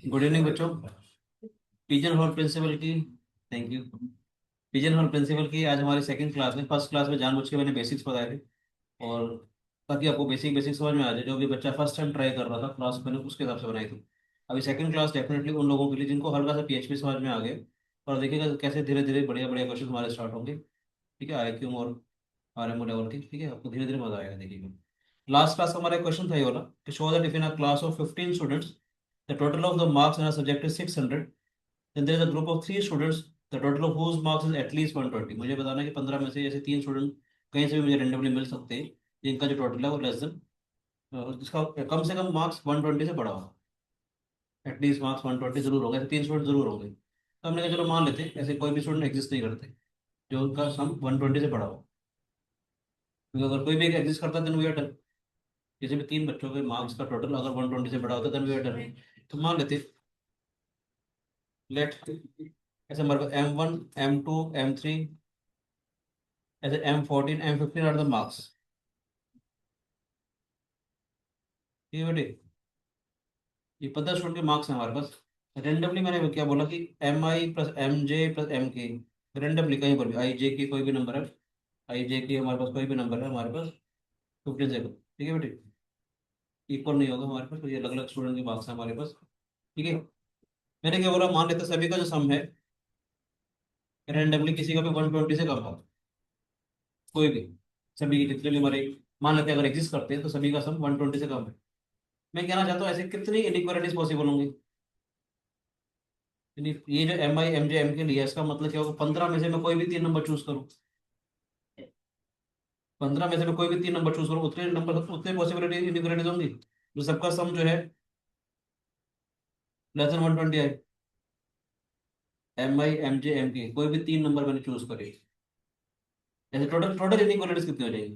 Good evening बच्चों। Pigeon hole principal की। Thank you. Pigeon hole principal की आज हमारी सेकंड क्लास में, फर्स्ट क्लास में जानबूझ के मैंने बेसिक्स बताए थे, और ताकि आपको बेसिक बेसिक समझ में आ जाए। जो भी बच्चा फर्स्ट टाइम ट्राई कर रहा था क्लास, मैंने उसके हिसाब से बनाई थी। अभी सेकंड क्लास डेफिनेटली उन लोगों के लिए जिनको हल्का सा पीएचपी समझ में आ गए। और देखिएगा कैसे धीरे धीरे बढ़िया बढ़िया क्वेश्चन हमारे स्टार्ट होंगे। ठीक है, आईक्यू और आरएमओ लेवल की। ठीक है, आपको धीरे धीरे मजा आएगा। देखिएगा लास्ट क्लास का हमारा क्वेश्चन था ये वाला कि show that if in a class of 15 students the total of the marks in a subject is 600, then there is a group of three students, the total of whose marks is at least 120। मुझे बताना है कि 15 में से जैसे तीन student कहीं से भी मुझे रेंडमली मिल सकते हैं जिनका जो टोटल है वो लेस देन, जिसका कम से कम मार्क्स 120 से बड़ा हो। एटलीस्ट मार्क्स 120 जरूर होंगे, ऐसे तीन स्टूडेंट जरूर होंगे। तो हमने कहा चलो मान लेते हैं ऐसे कोई भी स्टूडेंट एग्जिस्ट नहीं करते जो उनका सम 120 से बड़ा हो। क्योंकि अगर कोई भी एग्जिस्ट करता है देन वी आर डन। किसी भी तीन बच्चों के मार्क्स का टोटल अगर 120 से बड़ा होता है देन वी आर डन। तो मान लेते लेट, ऐसे हमारे पास M1 M2 M3, ऐसे M14 M15 are the marks. ठीक है बेटे, ये 15 स्टूडेंट के मार्क्स हैं हमारे पास। रेंडमली मैंने क्या बोला कि MI+MJ+MK, रेंडमली कहीं पर भी आई जे की कोई भी नंबर है, आई जे की हमारे पास कोई भी नंबर है हमारे पास 15 से। ठीक है बेटे, इक्वल नहीं होगा हमारे पास, तो ये अलग अलग स्टूडेंट के मार्क्स हैं हमारे पास। ठीक है, मैंने क्या बोला, मान लेते हैं सभी का जो सम है रेंडमली किसी का भी 120 से कम हो, कोई भी, सभी के जितने भी हमारे मान लेते हैं अगर एग्जिस्ट करते हैं तो सभी का सम 120 से कम है। मैं कहना चाहता हूँ ऐसे कितनी इनइक्वालिटीज पॉसिबल होंगी। यानी ये जो MI MJ M के लिए है, इसका मतलब क्या होगा, 15 में से मैं कोई भी तीन नंबर चूज करूँ, 15 में से मैं कोई भी तीन नंबर चूज करूँ, उतने नंबर उतने पॉसिबिलिटी इनइक्वालिटीज होंगी जो सबका सम जो है लेस देन 120 है। MI MJ M के कोई भी तीन नंबर मैंने चूज करे, ऐसे टोटल टोटल इनइक्वालिटीज कितनी हो जाएगी।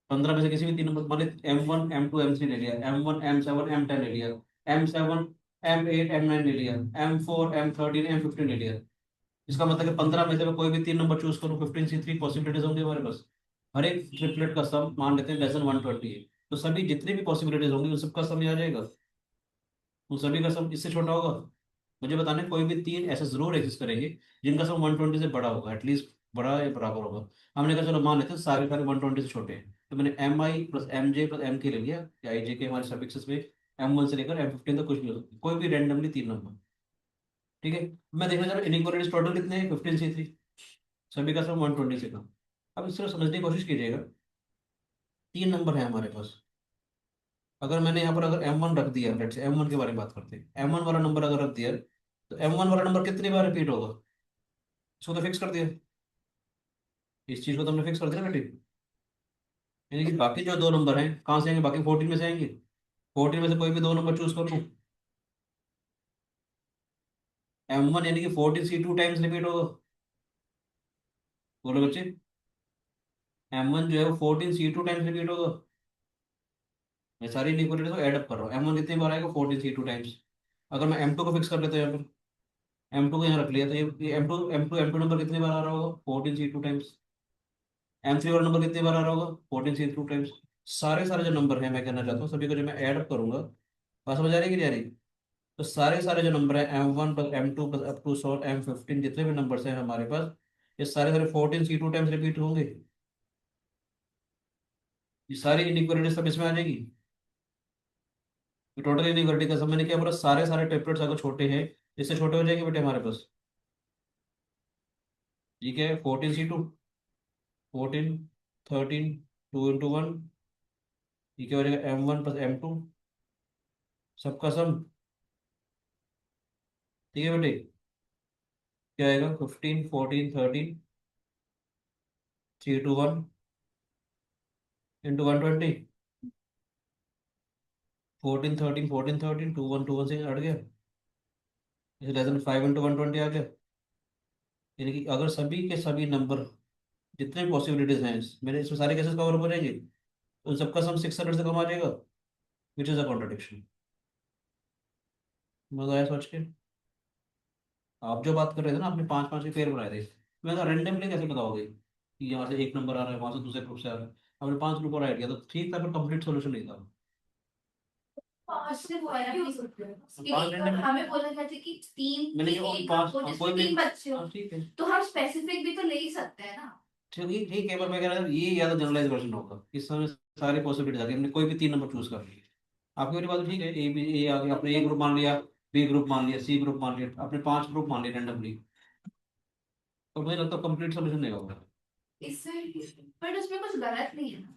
15 में से किसी भी तीन नंबर, मान ली M1 M2 M3 ले लिया, M1 M7 M10 ले लिया, M7 M8 M9 ले लिया, M4 M13 M15 ले लिया। इसका मतलब कि 15 में से मैं कोई भी तीन नंबर चूज करूँ, 15 से 3 पॉसिबिलिटीज होंगी हमारे पास। हर एक ट्रिपलेट का सम मान लेते हैं लेस देन 120 है, तो सभी जितनी भी पॉसिबिलिटीज होंगी उन सबका सम ही आ जाएगा। उन सभी का सम इससे छोटा होगा। मुझे बताना है कोई भी तीन ऐसे जरूर एग्जिस्ट करेंगे जिनका सम 120 से बड़ा होगा, एटलीस्ट बड़ा या बराबर होगा। हमने कहा चलो मान लेते हैं सारे सारे 120 से छोटे हैं, तो मैंने MI+MJ+MK ले लिया, या आई जे के हमारे सफिक्सेस में M1 से लेकर M15 तक कुछ भी हो सकता है, कोई भी रेंडमली तीन नंबर। ठीक है, मैं देखना चाह रहा हूँ इनइक्वालिटीज टोटल कितने हैं, 15 से 3, सभी का सम 120 से कम। अब इसको समझने की कोशिश कीजिएगा, तीन नंबर है हमारे पास। अगर मैंने यहाँ पर अगर M1 रख दिया, लेट्स से M1 के बारे में बात करते हैं, M1 वाला नंबर अगर रख दिया तो M1 वाला नंबर कितनी बार रिपीट होगा, इसको तो फिक्स कर दिया। इस चीज को तो हमने फिक्स कर दिया बेटी। यानी कि बाकी जो दो नंबर हैं कहाँ से आएंगे, बाकी 14 में से आएंगे। 14 में से कोई भी दो नंबर चूज कर लूँ, M1 यानी कि 14 C2 टाइम्स रिपीट होगा। बोलो बच्चे, M1 जो है वो 14 C2 टाइम्स रिपीट होगा। मैं सारी इनइक्वालिटीज को ऐड अप कर रहा हूँ, M1 कितनी बार आएगा, 14 C2 टाइम्स। अगर मैं M2 को फिक्स कर लेता हूँ यहाँ पर, M2 को यहाँ रख लिया, तो ये M2 नंबर कितनी बार आ रहा होगा, 14 C2 टाइम्स। M3 वाला नंबर कितनी बार आ रहा होगा, 14 C2 टाइम्स। सारे सारे जो नंबर है मैं कहना चाहता हूँ सभी को जब मैं ऐड अप करूंगा, बात समझ आ रही है कि नहीं आ रही। तो सारे सारे जो नंबर है M1+M2+ up to sort M15, जितने भी नंबर्स हैं हमारे पास, ये सारे सारे 14 C2 टाइम्स रिपीट होंगे। ये सारी इनइक्वालिटी सब इसमें आ जाएगी। तो टोटल इनइक्वालिटी का सब मैंने क्या बोला, सारे सारे ट्रिपलेट्स अगर छोटे हैं, इससे छोटे हो जाएंगे बेटे हमारे पास। ठीक है, 14 C2 14 13 2 × 1, ये क्या हो जाएगा, M1+M2 सबका सम। ठीक है बेटे, क्या आएगा, 15 14 13 3 2 1 × 120। 14 13 14 13 2 1 2 1 से हट गया, इसे लेस देन 5 × 120 आ गया। यानी कि अगर सभी के सभी नंबर जितने भी पॉसिबिलिटीज हैं मेरे इसमें सारे केसेस कवर हो जाएंगे, तो उन सबका सम 600 से कम आ जाएगा, विच इज अ कॉन्ट्रडिक्शन। मजा आया सोच के। आप जो बात कर रहे थे ना, आपने पांच पांच के पेयर बनाए थे, मैं कहा रेंडमली कैसे बताओगे कि यहाँ से एक नंबर आ रहा है वहां से दूसरे ग्रुप से आ रहा है। आपने 5 ग्रुप और ऐड किया तो ठीक था, पर कंप्लीट सोल्यूशन नहीं था। सिर्फ वाला भी हो सकते हैं कि पांच रैंडम है। हमें बोला गया था कि तीन मैंने कि कहा एक पांच, हो जिसमें कोई भी। तीन बच्चे हो, हाँ, ठीक है। तो हम स्पेसिफिक भी तो ले ही सकते हैं ना। चलिए ठीक है, पर मैं कह रहा था ये ज्यादा जनरलाइज वर्जन होगा, इस समय सारी पॉसिबिलिटी जाके हमने कोई भी 3 नंबर चूज कर लिया। आपकी वाली बात तो ठीक है, ए बी ए आगे आपने ए ग्रुप मान लिया, बी ग्रुप मान लिया, सी ग्रुप मान लिया, आपने 5 ग्रुप मान लिए रैंडमली। तो मुझे लगता है कंप्लीट सोल्यूशन नहीं होगा। इससे बट उसमें कुछ गलत नहीं है ना।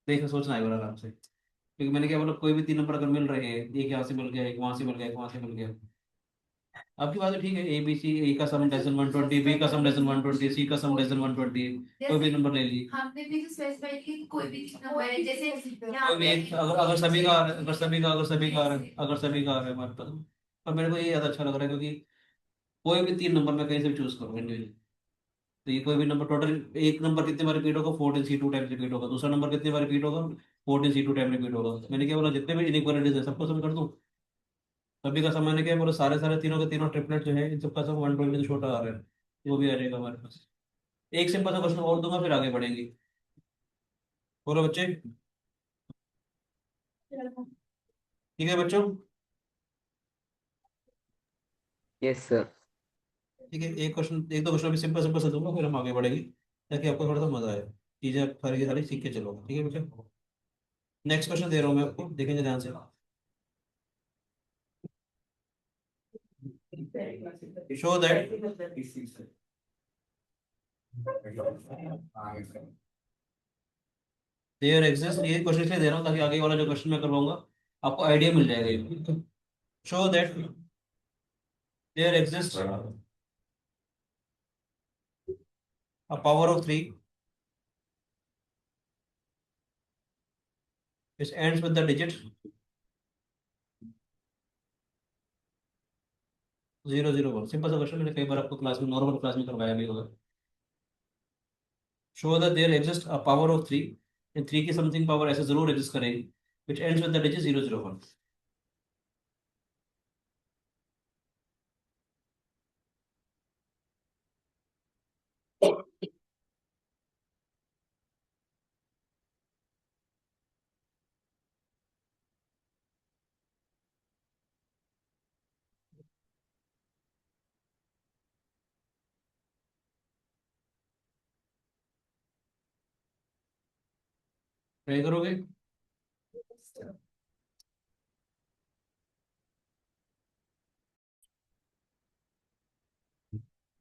देखिए सोचना है आराम से, क्योंकि मैंने क्या बोला, कोई भी 3 नंबर अगर मिल रहे हैं, एक यहाँ से मिल गया, एक वहां से मिल गया, एक वहां से मिल गया। आपकी बात तो ठीक है, ए बी सी, ए का सम लेसन 120, बी का सम लेसन 120, सी का सम लेसन 120, कोई भी नंबर ले लीजिए। हमने भी तो स्पेसिफाई कि कोई भी नंबर है, जैसे यहाँ कोई भी पे एक, अगर अगर सभी का आ रहा है, अगर सभी का, अगर सभी का आ रहा है, अगर सभी का आ रहा है हमारे पास। और मेरे को ये ज्यादा अच्छा लग रहा है, क्योंकि कोई भी 3 नंबर मैं कहीं से भी चूज करूँ इंडिविजुअली। तो ये कोई भी नंबर टोटल, एक नंबर कितने बार रिपीट होगा, 14 C2 टाइम रिपीट होगा, दूसरा नंबर कितने बार रिपीट होगा, 14 C2 टाइम रिपीट होगा। मैंने क्या बोला, जितने भी इनइक्वालिटीज है सबको सम कर दूं। सभी का सम मैंने क्या बोला, सारे सारे तीनों के तीनों ट्रिपलेट जो है इन सबका सम 120 से छोटा आ रहा है, वो भी आ जाएगा हमारे पास। एक सिंपल सा क्वेश्चन और दूंगा, फिर आगे बढ़ेंगे। बोलो बच्चे, ठीक है बच्चों। Yes sir. ठीक है, एक क्वेश्चन, एक दो क्वेश्चन अभी सिंपल सिंपल से दूंगा, फिर हम आगे बढ़ेंगे, ताकि आपको थोड़ा सा मजा आए, चीजें आप सारी की सारी सीख के चलोगे। ठीक है बेटा, नेक्स्ट क्वेश्चन दे रहा हूँ मैं आपको, देखेंगे ध्यान से। शो दैट देयर एग्जिस्ट, ये क्वेश्चन इसलिए दे रहा हूँ ताकि आगे वाला जो क्वेश्चन मैं करवाऊंगा आपको आइडिया मिल जाएगा ये। Show that there exist a power of 3 which ends with the digit 001। Simple सा क्वेश्चन, मैंने कई बार आपको क्लास में, नॉर्मल क्लास में करवाया भी होगा। Show that there exist a power of 3, इन 3 की समथिंग पावर ऐसे जरूर एग्जिस्ट करेगी which ends with the digit 001। Try करोगे?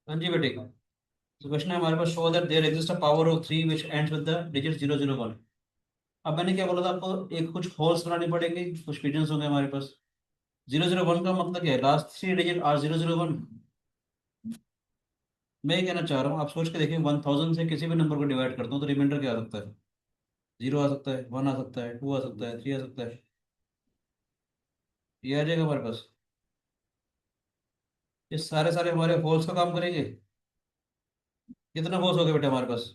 हाँ जी बेटे, तो क्वेश्चन है हमारे पास, show that there exist a power of 3 which ends with the digit 001। अब मैंने क्या बोला था आपको, एक कुछ होल्स बनाने पड़ेंगे, कुछ पिजन्स होंगे हमारे पास। 001 का मतलब क्या है, लास्ट 3 डिजिट आर 001। मैं ये कहना चाह रहा हूँ, आप सोच के देखिए, 1000 से किसी भी नंबर को डिवाइड करता हूँ तो रिमाइंडर क्या आ सकता है? 0 आ सकता है, 1 आ सकता है, 2 आ सकता है, 3 आ सकता है। ये आ जाएगा हमारे पास। ये सारे सारे हमारे होल्स का काम करेंगे। कितने होल्स हो गए बेटा हमारे पास?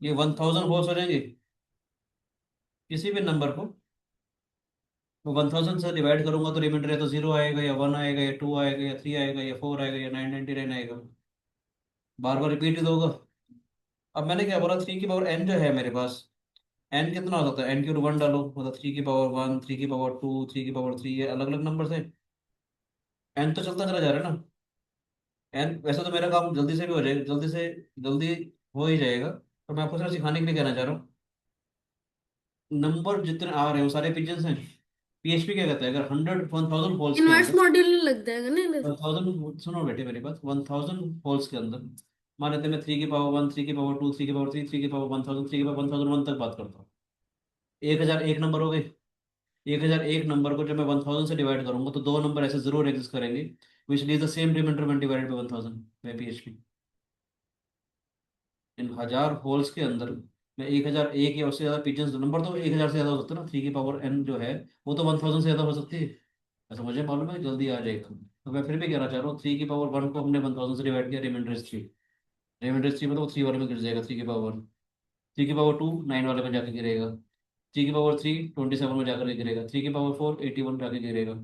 ये 1000 होल्स हो जाएंगे। किसी भी नंबर को मैं 1000 से डिवाइड करूंगा तो रिमाइंडर या तो 0 आएगा, या 1 आएगा, या 2 आएगा, या 3 आएगा, या 4 आएगा, या 999 आएगा। बार बार रिपीट ही तो होगा। अब मैंने क्या बोला, 3 की पावर n जो है मेरे पास, n कितना हो सकता है, n की 1 डालो, मतलब 3 की पावर 1, 3 की पावर 2, 3 की पावर 3, ये अलग अलग नंबर है। n तो चलता चला जा रहा है ना। n वैसे तो मेरा काम जल्दी से भी हो जाएगा, जल्दी से जल्दी हो ही जाएगा, पर मैं आपको सिर्फ सिखाने के लिए कहना चाह रहा हूँ। नंबर जितने आ रहे हो सारे पिजन्स हैं। पीएचपी क्या कहता है, अगर 1000 के इनवर्स अंदर, मॉड्यूल लग जाएगा ना इधर। 1000, सुनो बेटे मेरी बात, 1000 होल्स के अंदर मान लेते हैं मैं 3 की पावर 1, 3 की पावर 2, 3 की पावर 3, 3 की पावर 1000, 3 की पावर 1001 तक बात करता हूँ। 1001 नंबर हो गए। 1001 नंबर को जब मैं 1000 से डिवाइड करूंगा तो दो नंबर ऐसे जरूर एग्जिस्ट करेंगे which leave the same remainder when divided by 1000 by PHP. In 1000 holes के अंदर मैं 1001 या उससे ज्यादा पिजन्स, नंबर तो 1000 से ज्यादा हो सकता है ना, 3 की पावर n जो है वो तो 1000 से ज्यादा हो सकती है। ऐसा मुझे मालूम है, जल्दी आ जाएगा। तो मैं फिर भी कहना चाह रहा हूँ, 3 की पावर 1 को हमने 1000 से डिवाइड किया, रिमाइंडर इज 3। रिमाइंडर इज 3 मतलब 3 वाले में गिर जाएगा, 3 की पावर 1। 3 की पावर 2 9 वाले में जाके गिरेगा। 3 की पावर 3 27 में जाकर के गिरेगा। 3 की पावर 4 81 में जाके गिरेगा।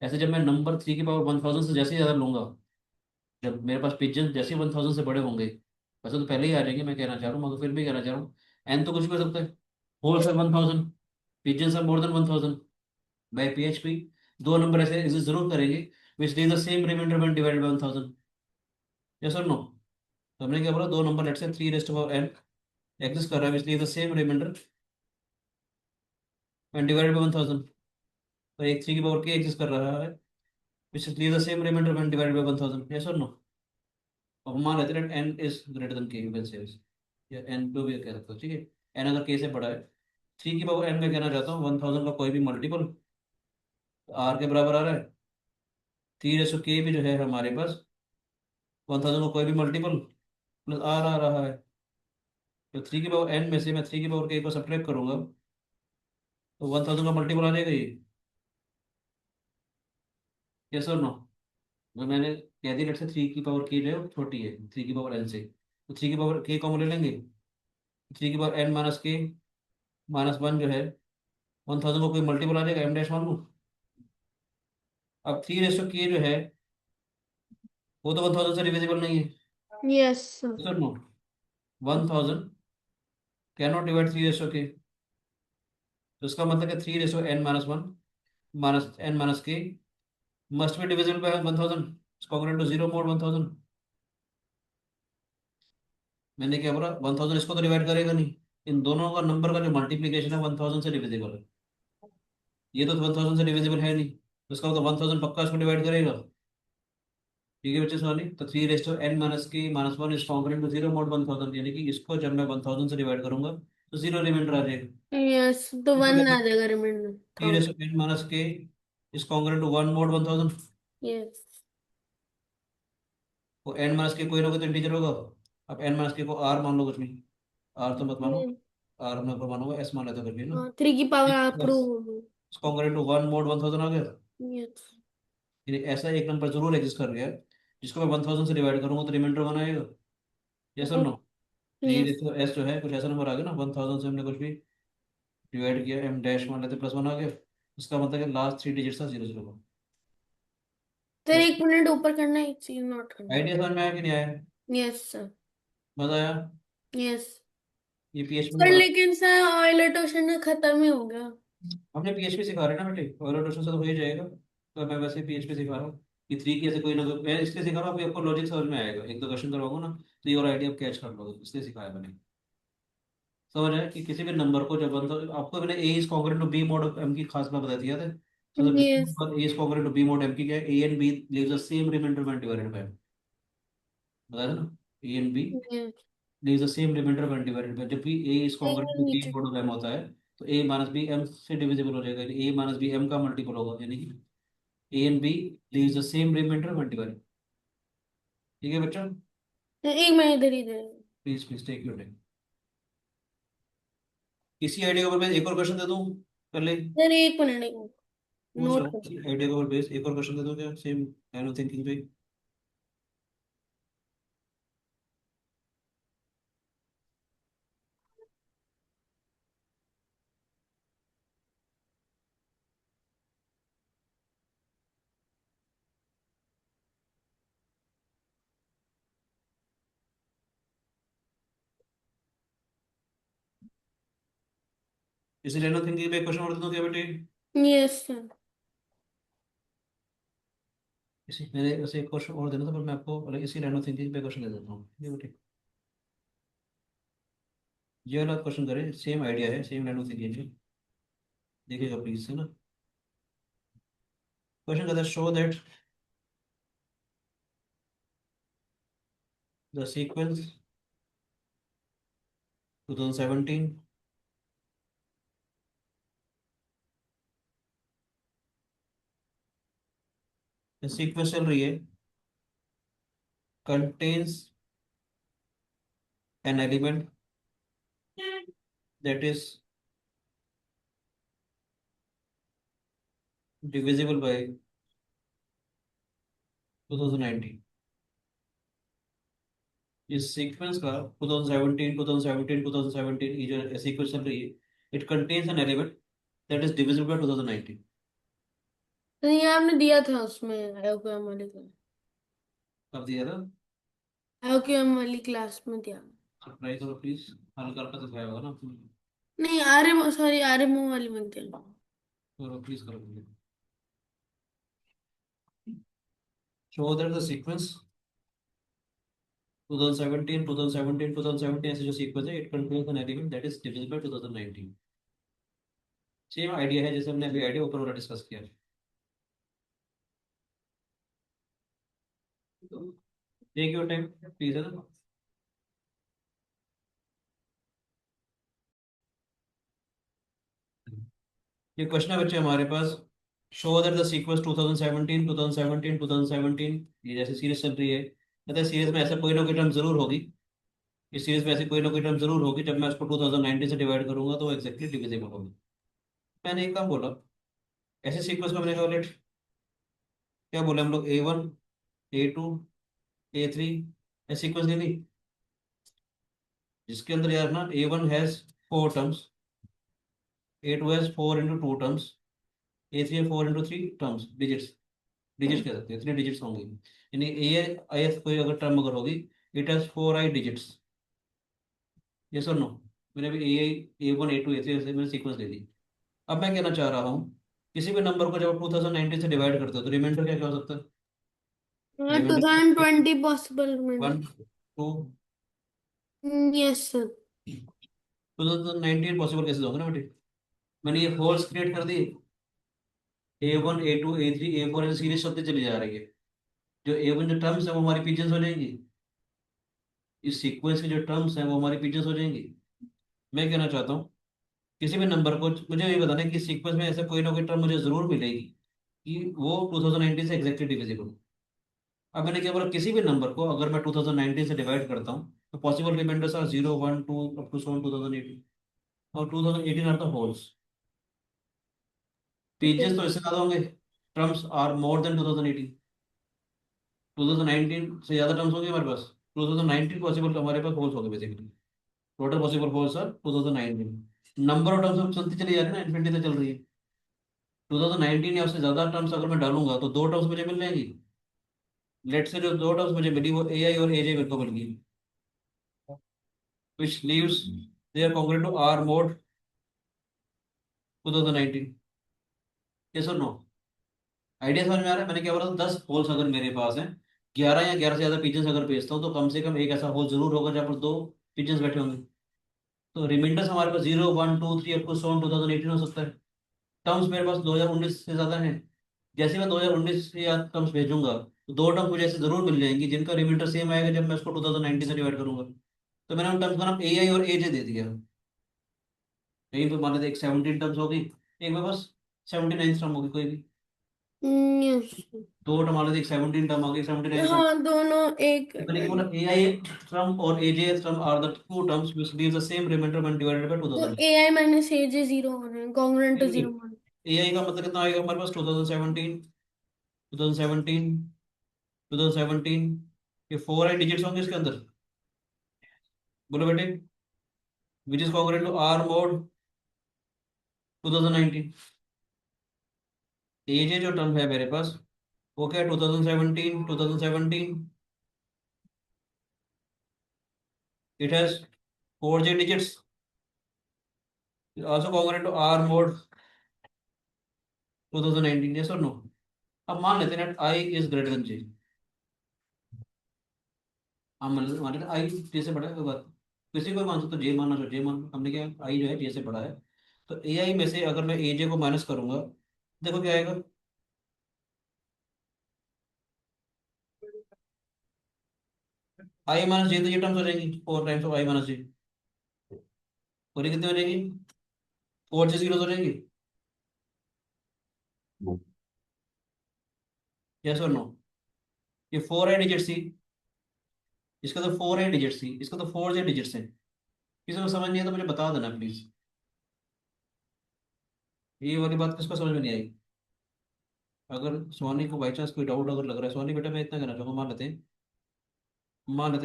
ऐसे जब मैं नंबर 3 की पावर 1000 से जैसे ही ज्यादा लूंगा, जब मेरे पास पिजन जैसे 1000 से बड़े होंगे, वैसे तो पहले ही आ जाएंगे, मैं कहना चाह रहा हूँ, मगर फिर भी कहना चाह रहा हूँ, एन तो कुछ भी हो सकता है। होल्स है 1000, पिजन है more than 1000। By PHP 2 number ऐसे एग्जिस्ट जरूर करेंगे which leave the same remainder when divided by 1000। Yes और नो? तो हमने क्या बोला, 2 number let's say 3 rest power n exist कर रहा है which leave the same remainder when divided by 1000। तो एक 3 की पावर k एग्जिस्ट कर रहा है which leave the same remainder when divided by 1000। Yes और नो? अब मान लेते हैं n is greater than k, you can say या n को भी कह सकते हो, ठीक है। n अगर k से बड़ा है, 3 की पावर n में कहना चाहता हूँ 1000 का कोई भी मल्टीपल r के बराबर आ रहा है। 3 k भी जो है हमारे पास 1000 का कोई भी मल्टीपल प्लस r आ रहा है। तो 3 की पावर n में से मैं 3 की पावर k को सब्ट्रैक्ट करूंगा तो 1000 का मल्टीपल आ जाएगा ये। यस और नो? तो मैंने कह दिया लेट से 3 की पावर k जो है वो छोटी है 3 की पावर n से, तो 3 की पावर k कॉमन ले लेंगे। 3 की power n minus k minus 1 जो है 1000 को कोई मल्टीपल आ जाएगा m डैश मान लो। अब 3 k जो है वो तो 1000 से डिविजिबल नहीं है। Yes, sir. यस और no? 1000 can not divide 3 k। तो इसका मतलब है 3 n-1 minus n minus k must be divisible by 1000 congruent to 0 mod 1000। मैंने क्या बोला, 1000 इसको तो डिवाइड करेगा नहीं, इन दोनों का नंबर का जो मल्टीप्लीकेशन है 1000 से डिविजिबल है। ये तो 1000 से डिविजिबल है नहीं, तो इसका मतलब 1000 पक्का इसको डिवाइड करेगा। ठीक है बच्चे सवाली, तो 3 n-k-1 is congruent to 0 mod 1000, यानी कि इसको जब मैं 1000 से डिवाइड करूंगा तो 0 रिमाइंडर आ जाएगा। Yes, तो इसको 1 कहते आ हैं जाएगा remainder three count. Raise n-k is congruent to 1 mod 1000। Yes. वो n माइनस के कोई ना कोई तो इंटीजर होगा। अब n माइनस के को r मान लो, कुछ नहीं r तो मत मानो, Yes. r अपने ऊपर मानोगे s मान लेते हो करके ना। 3 की पावर आप बस प्रूव. कॉन्ग्रुएंट टू 1 मोड 1000 आ गया। Yes. यानी ऐसा एक नंबर जरूर एग्जिस्ट कर गया है जिसको मैं 1000 से डिवाइड करूंगा तो रिमाइंडर वन आएगा। यस और नो? Three Yes. देखो एस जो है कुछ ऐसा नंबर आ गया ना, 1000 से हमने कुछ भी डिवाइड किया m डैश मान लेते प्लस 1 आ गया, इसका मतलब है लास्ट 3 डिजिट्स था 0 0 का। सर 1 मिनट ऊपर करना है, एक चीज नोट करना. आइडिया समझ में आया कि नहीं आया? Yes sir. मजा आया? यस ये PHP में सर, बड़ा, लेकिन सर ऑयलर टोशन खत्म ही हो गया. हमने PHP सिखा रहे हैं ना बेटे, और ट्यूशन से तो हो ही जाएगा। तो मैं वैसे PHP सिखा रहा हूँ कि 3 की ऐसे कोई ना कोई, मैं इसलिए सिखा रहा हूँ कि आपको लॉजिक समझ में आएगा, एक दो क्वेश्चन करवाऊंगा ना तो ये और आइडिया आप कैच कर लोगे, इसलिए सिखाया मैंने। समझ आया कि किसी भी नंबर को जब मतलब आपको मैंने A is congruent to B mod of M की खास बात बताई थी, याद है? सबसे yes. Basic A is congruent to B mod M की क्या है, A and B leaves the same remainder when divided by M. बताया था ना, A and B yes. Leaves the same remainder when divided by, जब भी A is congruent to B नीचे. Mod of M होता है तो ए माइनस बी एम से डिविजिबल हो जाएगा, ए माइनस बी एम का मल्टीपल होगा, यानी कि A and B leaves the same remainder when divided. ठीक है बच्चों? 1 मिनट इधर ही दे. Please please take your time. इसी आइडिया के ऊपर मैं एक और क्वेश्चन दे दूं पहले? सर 1 मिनट, 1 मिनट पूछ रहा नोट हूँ, कर. आइडिया के ऊपर बेस एक और क्वेश्चन दे दूं क्या, सेम लाइन ऑफ थिंकिंग पे? इसी लाइन ऑफ थिंकिंग पे एक क्वेश्चन और दे दूं क्या बेटे? Yes sir. इसी मेरे वैसे एक क्वेश्चन और देना था, पर मैं आपको इसी लाइन ऑफ थिंकिंग पे क्वेश्चन दे देता हूँ, ठीक है बेटे? ये वाला क्वेश्चन करें, सेम आइडिया है, सेम लाइन ऑफ थिंकिंग है, देखिएगा प्लीज है ना। क्वेश्चन कहता है show that the sequence 2017 sequence चल रही है contains an element that is divisible by 2019। इस सीक्वेंस का 2017 2017 2017 ये जो सीक्वेंस चल रही है, it contains an element that is divisible by 2019। तो ये आपने दिया था उसमें एओक्यूएम वाली क्लास. कर दिया था? एओक्यूएम वाली क्लास में दिया. ट्राई करो प्लीज, हल करके दिखाया होगा ना आपने। नहीं, आरएम, सॉरी, आरएमओ वाली में दिया. करो प्लीज करो। शो दैट द सीक्वेंस 2017 2017 2017 ऐसे जो सीक्वेंस है, it contains an element that is divisible by 2019। Same idea है जैसे हमने अभी आइडिया ऊपर वाला डिस्कस किया। टेक योर टाइम प्लीज, है ना। ये क्वेश्चन है बच्चे हमारे पास। शो दैट द सीक्वेंस 2017 2017 2017, ये जैसे सीरीज चल रही है, मतलब सीरीज में ऐसा कोई ना कोई टर्म जरूर होगी। इस सीरीज में ऐसी कोई ना कोई टर्म जरूर होगी, जब मैं उसको 2019 से डिवाइड करूंगा तो वो एक्जैक्टली डिविजिबल होगी। मैंने एक काम बोला, ऐसे सीक्वेंस को मैंने कहा लेट, क्या बोले हम लोग, A1 A2 A3, ऐसे सीक्वेंस नहीं ली जिसके अंदर यार ना A1 has 4 terms, A2 has 4 into 2 terms, A3 है 4 into 3 टर्म्स, डिजिट्स। डिजिट्स कह सकते हैं, 3 डिजिट्स होंगे। यानी ए आई एस कोई अगर टर्म अगर होगी, it has 4 I digits. Yes और नो। मैंने अभी A1 A2 A3 ऐसे मैंने सीक्वेंस ले ली। अब मैं कहना चाह रहा हूँ, किसी भी नंबर को जब 2019 से डिवाइड करते हो तो रिमाइंडर क्या क्या हो सकता है? रिमाइंडर 2020 पॉसिबल में। 1 2। Yes sir. 2019 पॉसिबल कैसे होगा ना बेटे। मैंने ये होल्स क्रिएट कर दिए, A1 A2 A3 A4 ऐसे सीरीज चलते चली जा रही है। जो A1 जो टर्म्स है वो हमारी पिजन्स हो जाएंगी, इस सीक्वेंस की जो टर्म्स हैं वो हमारी पिजन्स हो जाएंगी। मैं कहना चाहता हूँ, किसी भी नंबर को मुझे ये बताना है कि सीक्वेंस में ऐसा कोई ना कोई टर्म मुझे जरूर मिलेगी कि वो 2019 से एग्जैक्टली डिविजिबल हो। अब मैंने क्या बोला, किसी भी नंबर को अगर मैं 2019 से डिवाइड करता हूँ तो possible remainders are 0 1 2 up to 2018, और 2018 आर द होल्स। पेजेस तो इससे ज्यादा होंगे, टर्म्स आर मोर देन 2018। 2019 से ज्यादा टर्म्स होंगे हमारे पास, 2019 पॉसिबल हमारे पास होल्स होंगे basically. Total possible holes are 2019। Number of terms अब चलती चली जा रही है ना, इन्फिनिटी तक चल रही है। 2019 या उससे ज्यादा टर्म्स अगर मैं डालूंगा तो 2 टर्म्स मुझे मिल जाएंगी। लेट से जो 2 टर्म्स मुझे मिली वो AI और AJ मेरे को मिल गई, which leaves they are congruent to R mod 2019। yes or no? Idea समझ में आ रहा है? मैंने क्या बोला था, 10 होल्स अगर मेरे पास हैं, 11 या 11 से ज्यादा पिजन्स अगर भेजता हूँ तो कम से कम एक ऐसा होल जरूर होगा जहाँ पर 2 पिजन्स बैठे होंगे। तो रिमाइंडर्स हमारे पास 0 1 2 3 अप टू 2018 हो सकता है। टर्म्स मेरे पास 2019 से ज्यादा हैं। जैसे मैं 2019 से या टर्म्स भेजूंगा तो 2 टर्म्स मुझे ऐसे जरूर मिल जाएंगी जिनका रिमाइंडर सेम आएगा जब मैं उसको 2019 से डिवाइड करूंगा। तो मैंने उन टर्म्स का नाम AI और AJ दे दिया। कहीं पे मान लेते एक 17 टर्म्स होगी, एक में बस 79 टर्म होगी कोई भी। यस। 2 टर्म मान लेते एक 17 टर्म होगी, 79 टर्म। हाँ दोनों एक। मैंने क्या बोला, AI टर्म और AJ term are the 2 terms which leaves the same remainder when divided by तो 2000। AI माइनस AJ 0 होना है, कॉन्ग्रुएंट टू नहीं, 0 होना AI का मतलब कितना आएगा हमारे पास, 2017 2017 2017, ये 4 I डिजिट्स होंगे इसके अंदर। बोलो बेटे, which is congruent to R mod 2019। AJ जो टर्म है मेरे पास वो क्या है, 2017 it has 4J digits, also congruent to R mod 2019। yes or no? अब मान लेते हैं I is greater than J। हम मान लेते हैं I J से बड़ा है, कोई बात किसी को मान सकते J मानना चाहिए, J मान लो। हमने क्या, I जो है J से बड़ा है। तो AI में से अगर मैं AJ को माइनस करूंगा, देखो क्या आएगा। I माइनस J, तो ये टर्म्स हो जाएंगी 4 times of I minus J, और ये कितनी हो जाएगी, 4 से 0 हो जाएंगी। यस और नो? ये 4 I डिजिट थी, इसका तो 4 I डिजिट थी, इसका तो 4J डिजिट्स है। किसी को समझ नहीं है तो मुझे बता देना प्लीज, ये वाली बात किसको समझ में नहीं आई। अगर सोनी को बाई चांस कोई डाउट अगर लग रहा है, सोनी बेटा मैं इतना कहना चाहूंगा, मान लेते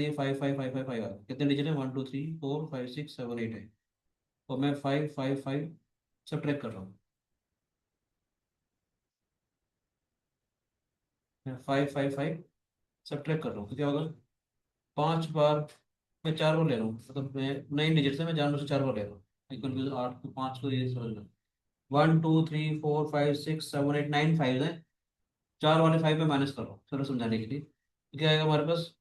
हैं 5 5 5 5 5 आ कितने डिजिट है, 1 2 3 4 5 6 7 8 है, और मैं 5 5 5 सब ट्रैक कर रहा हूँ। मैं 5 5 5 सब ट्रैक कर रहा हूँ तो क्या होगा, 5 बार, मैं 4 बार ले रहा हूँ, मतलब मैं 9 डिजिट से मैं जानवर से 4 बार ले रहा हूँ। कंफ्यूजन 8 को 5 को ये समझना। 1 2 3 4 5 6 7 8 9 फाइव है। चार वाले फाइव में माइनस करो चलो समझाने के लिए। तो क्या आएगा हमारे पास,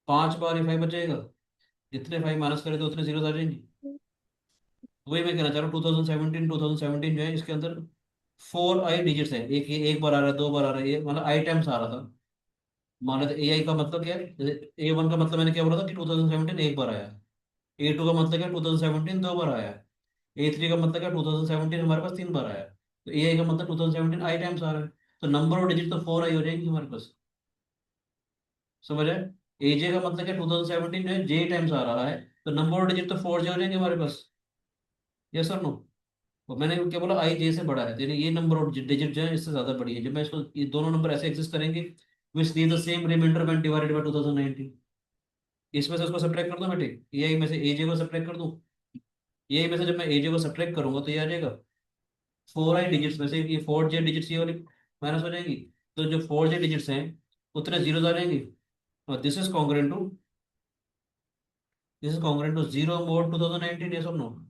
पांच वाले फाइव बचेगा, जितने फाइव माइनस करें तो उतने जीरो आ जाएंगे। वही मैं कहना चाह रहा हूँ 2017 जो है इसके अंदर फोर आई डिजिट्स है, एक बार आ रहा है, दो बार आ रहा है, ये मतलब आई टाइम्स आ रहा था। मान लेते ए आई का मतलब क्या है, जैसे ए वन का मतलब मैंने क्या बोला था कि 2017 एक बार आया, ए टू का मतलब क्या 2017 दो बार आया, ए थ्री का मतलब क्या 2017 हमारे पास तीन बार आया। तो ए आई का मतलब 2017 आई टाइम्स आ रहा है, तो नंबर ऑफ डिजिट तो फोर आई हो जाएंगी हमारे पास। समझ आए, एजे का मतलब क्या 2017 जो है जे टाइम्स आ रहा है, तो नंबर ऑफ डिजिट तो फोर जे हो जाएंगे हमारे पास। यस और नो। और मैंने क्या बोला, आई जे से बड़ा है, तो यानी ये नंबर ऑफ डिजिट जो है इससे ज्यादा बड़ी है। जब मैं इसको, ये दोनों नंबर ऐसे एग्जिस्ट करेंगे which leave the same remainder when divided by 2019। इसमें से उसको सब्ट्रैक्ट कर दो बेटे, ए आई में से एजे को सब्ट्रैक्ट कर दूं, ए आई में से जब मैं एजे को सब्ट्रैक्ट करूंगा तो ये आ जाएगा फोर आई डिजिट्स में से ये फोर जे डिजिट्स ये वाली माइनस हो जाएंगी, तो जो फोर जे डिजिट्स हैं उतने जीरो आ जाएंगे। और this is congruent to zero mod 2019। ये सब नो,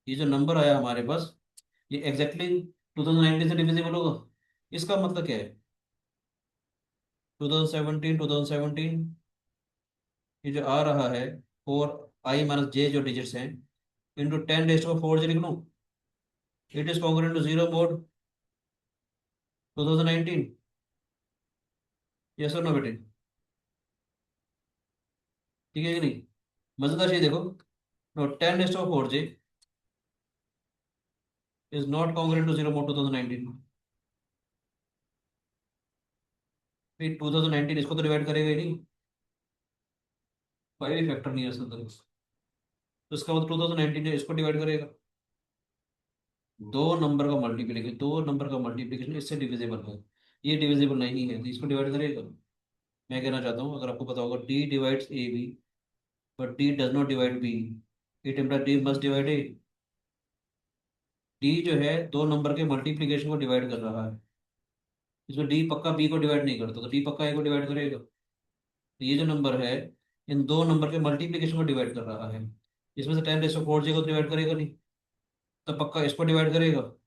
ये जो नंबर आया हमारे पास ये एग्जैक्टली 2019 से डिविजिबल होगा। इसका मतलब क्या है, 2017 ये जो आ रहा है फोर आई माइनस जे जो डिजिट्स हैं इंटू टेन रेस्ट को फोर जे लिख लूँ, it is congruent to zero mod 2019। Yes और नो बेटे, ठीक है कि नहीं। मजेदार चीज देखो, no ten rest of four J is not congruent to zero mod 2019। फिर 2019 इसको तो डिवाइड करेगा ही नहीं, फाइव फैक्टर नहीं है इसके अंदर, तो इसका मतलब 2019 जो इसको डिवाइड करेगा, दो नंबर का मल्टीप्लिकेशन इससे डिविजिबल है, ये डिविजिबल नहीं है तो इसको डिवाइड करेगा। मैं कहना चाहता हूँ अगर आपको पता होगा d divides a b but d does not divide b, it implies d must divide a. D जो है दो नंबर के मल्टीप्लिकेशन को डिवाइड कर रहा है, इसमें डी पक्का बी को डिवाइड नहीं करता, तो डी पक्का ए को डिवाइड करेगा। तो ये जो नंबर है इन दो नंबर के मल्टीप्लिकेशन को डिवाइड कर रहा है, इसमें से टेन रेस फोर जे को डिवाइड करेगा नहीं, तो पक्का इसको डिवाइड करेगा। तो